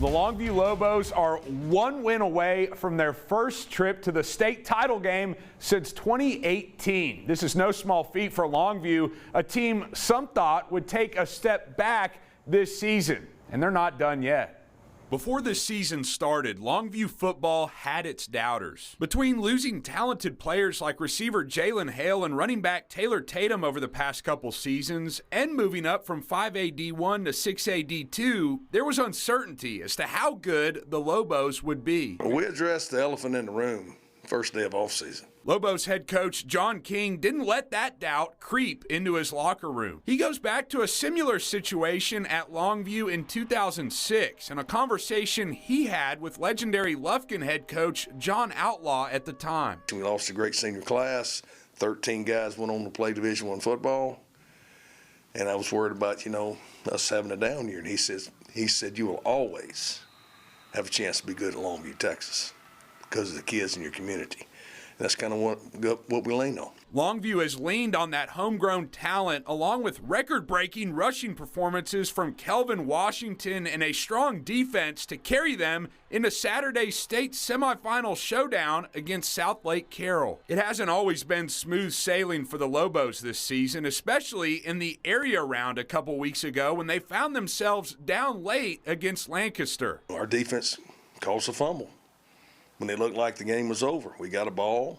The Longview Lobos are one win away from their first trip to the state title game since 2018. This is no small feat for Longview, a team some thought would take a step back this season, and they're not done yet. Before the season started, Longview football had its doubters. Between losing talented players like receiver Jalen Hale and running back Taylor Tatum over the past couple seasons, and moving up from 5A D1 to 6A D2, there was uncertainty as to how good the Lobos would be. We addressed the elephant in the room first day of offseason. Lobos head coach John King didn't let that doubt creep into his locker room. He goes back to a similar situation at Longview in 2006 and a conversation he had with legendary Lufkin head coach John Outlaw at the time. We lost a great senior class. 13 guys went on to play Division I football. And I was worried about, us having a down year. And he said, you will always have a chance to be good at Longview, Texas, because of the kids in your community. That's kind of what we lean on. Longview has leaned on that homegrown talent along with record-breaking rushing performances from Kelvin Washington and a strong defense to carry them into Saturday's state semifinal showdown against Southlake Carroll. It hasn't always been smooth sailing for the Lobos this season, especially in the area round a couple weeks ago when they found themselves down late against Lancaster. Our defense caused a fumble. When it looked like the game was over, we got a ball,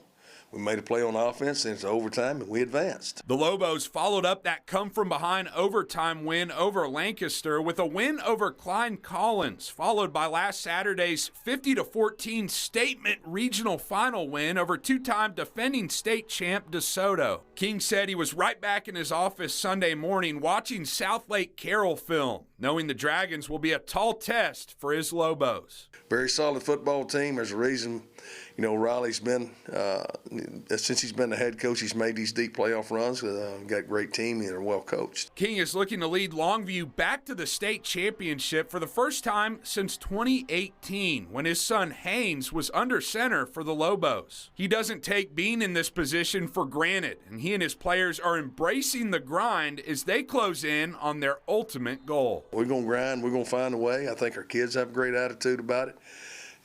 we made a play on offense, and it's overtime, and we advanced. The Lobos followed up that come-from-behind overtime win over Lancaster with a win over Klein Collins, followed by last Saturday's 50-14 statement regional final win over two-time defending state champ DeSoto. King said he was right back in his office Sunday morning watching Southlake Carroll film, knowing the Dragons will be a tall test for his Lobos. Very solid football team. There's a reason, Riley's been, since he's been the head coach, he's made these deep playoff runs. Got a great team and they're well coached. King is looking to lead Longview back to the state championship for the first time since 2018, when his son Haynes was under center for the Lobos. He doesn't take being in this position for granted, and he and his players are embracing the grind as they close in on their ultimate goal. We're going to grind. We're going to find a way. I think our kids have a great attitude about it.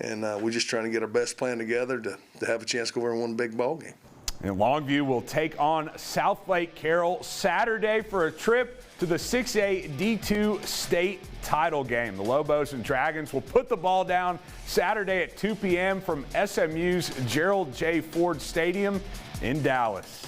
And we're just trying to get our best plan together to have a chance to go over and win a big ball game. And Longview will take on Southlake Carroll Saturday for a trip to the 6A D2 state title game. The Lobos and Dragons will put the ball down Saturday at 2 p.m. from SMU's Gerald J. Ford Stadium in Dallas.